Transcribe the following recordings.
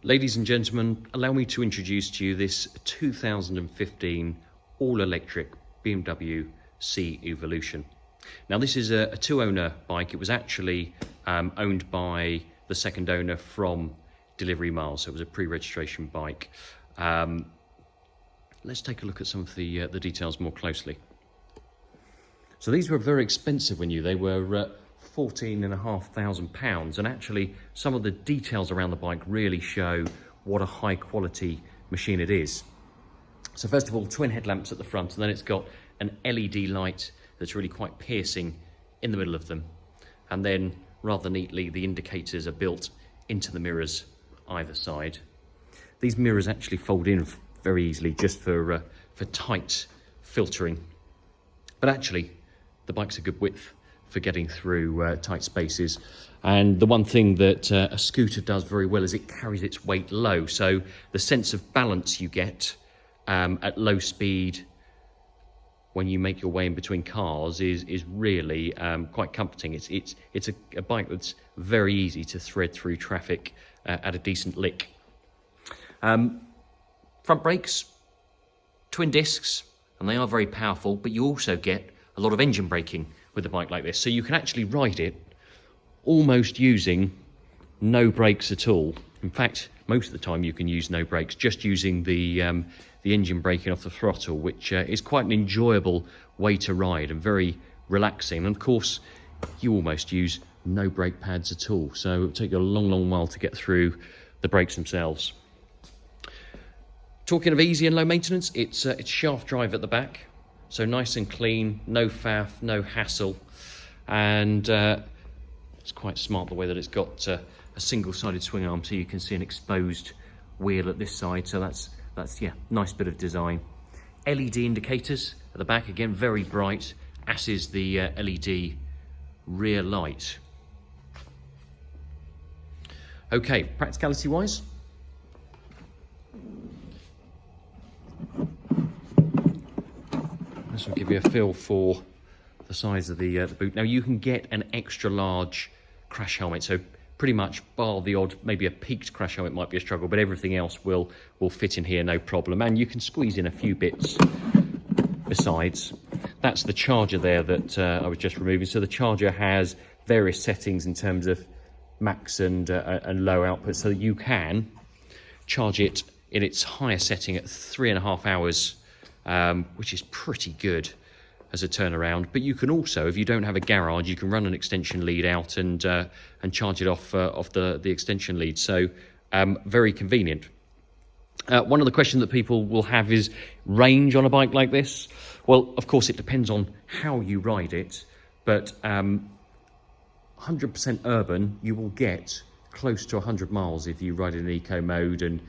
Ladies and gentlemen, allow me to introduce to you this 2015 all-electric BMW C Evolution. Now this is a two-owner bike. It was actually owned by the second owner from delivery miles, so it was a pre-registration bike. Let's take a look at some of the details more closely. So these were very expensive when they were £14,500, and actually some of the details around the bike really show what a high quality machine it is. So first of all, twin headlamps at the front, and then it's got an LED light that's really quite piercing in the middle of them, and then rather neatly the indicators are built into the mirrors either side. These mirrors actually fold in very easily just for tight filtering, but actually the bike's a good width for getting through tight spaces. And the one thing that a scooter does very well is it carries its weight low, so the sense of balance you get at low speed when you make your way in between cars is really quite comforting. It's a bike that's very easy to thread through traffic at a decent lick. Front brakes, twin discs, and they are very powerful, but you also get a lot of engine braking with a bike like this, so you can actually ride it almost using no brakes at all. In fact, most of the time you can use no brakes, just using the engine braking off the throttle, which is quite an enjoyable way to ride and very relaxing. And of course, you almost use no brake pads at all, so it'll take you a long while to get through the brakes themselves. Talking of easy and low maintenance, it's shaft drive at the back, so nice and clean, no faff, no hassle, and it's quite smart the way that it's got a single-sided swing arm, so you can see an exposed wheel at this side. So that's yeah, nice bit of design. LED indicators at the back, again very bright, as is the LED rear light. Okay, practicality-wise, this will give you a feel for the size of the boot. Now you can get an extra large crash helmet, so pretty much bar the odd, maybe a peaked crash helmet might be a struggle, but everything else will fit in here no problem. And you can squeeze in a few bits besides. That's the charger there that I was just removing. So the charger has various settings in terms of max and low output, so that you can charge it in its higher setting at 3.5 hours, which is pretty good as a turnaround. But you can also, if you don't have a garage, you can run an extension lead out and charge it off the extension lead. So very convenient. One of the questions that people will have is range on a bike like this. Well, of course, it depends on how you ride it, but 100% urban, you will get close to 100 miles if you ride in eco mode and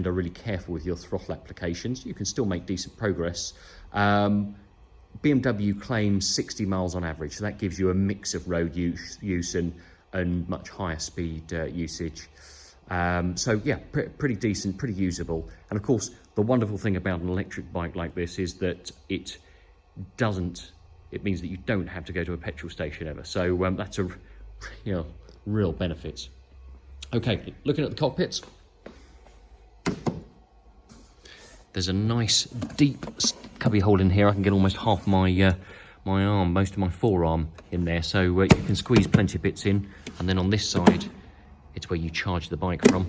are really careful with your throttle applications. You can still make decent progress. BMW claims 60 miles on average, so that gives you a mix of road use and much higher speed usage. So yeah, pretty decent, pretty usable. And of course, the wonderful thing about an electric bike like this is that it means that you don't have to go to a petrol station ever. So that's a real benefit. Okay, looking at the cockpits. There's a nice deep cubby hole in here. I can get almost half my my arm, most of my forearm in there, so you can squeeze plenty of bits in. And then on this side, it's where you charge the bike from.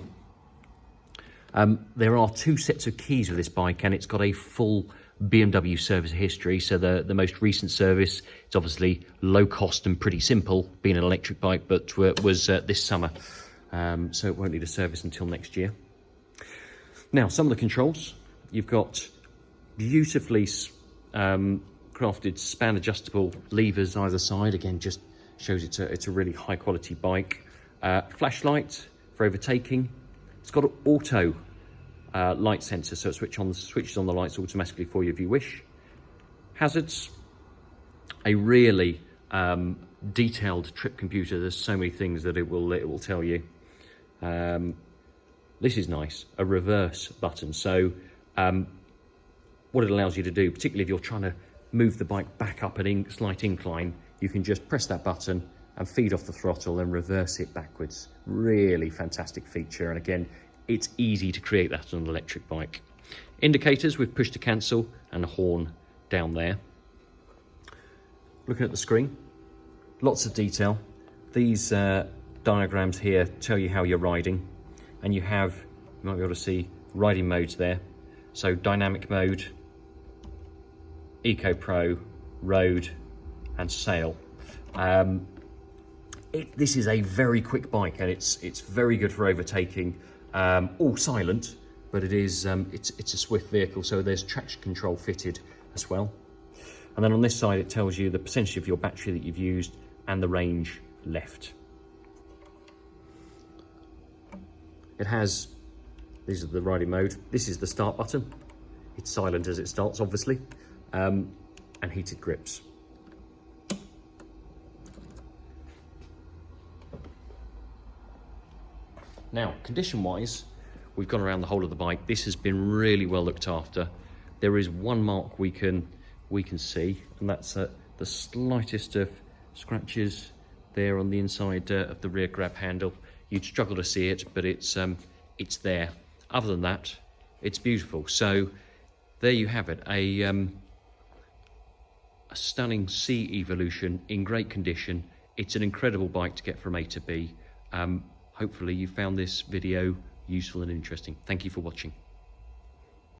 There are 2 sets of keys with this bike, and it's got a full BMW service history. So the most recent service, it's obviously low cost and pretty simple, being an electric bike, but was this summer. So it won't need a service until next year. Now, some of the controls. You've got beautifully crafted span adjustable levers either side. Again, just shows it's a really high quality bike. Flashlight for overtaking. It's got an auto light sensor, so it switches on the lights automatically for you if you wish. Hazards. A really detailed trip computer. There's so many things that it will tell you. This is nice, a reverse button. So what it allows you to do, particularly if you're trying to move the bike back up a slight incline, you can just press that button and feed off the throttle and reverse it backwards. Really fantastic feature. And again, it's easy to create that on an electric bike. Indicators with push to cancel and a horn down there. Looking at the screen, lots of detail. These diagrams here tell you how you're riding, and you might be able to see riding modes there. So dynamic mode, Eco Pro, road and sail. This is a very quick bike, and it's very good for overtaking. All silent, but it's a swift vehicle, so there's traction control fitted as well. And then on this side it tells you the percentage of your battery that you've used and the range left. These are the riding mode. This is the start button. It's silent as it starts, obviously, and heated grips. Now, condition-wise, we've gone around the whole of the bike. This has been really well looked after. There is one mark we can see, and that's the slightest of scratches there on the inside of the rear grab handle. You'd struggle to see it, but it's there. Other than that, it's beautiful. So there you have it, a stunning C Evolution in great condition. It's an incredible bike to get from A to B. Hopefully you found this video useful and interesting. Thank you for watching.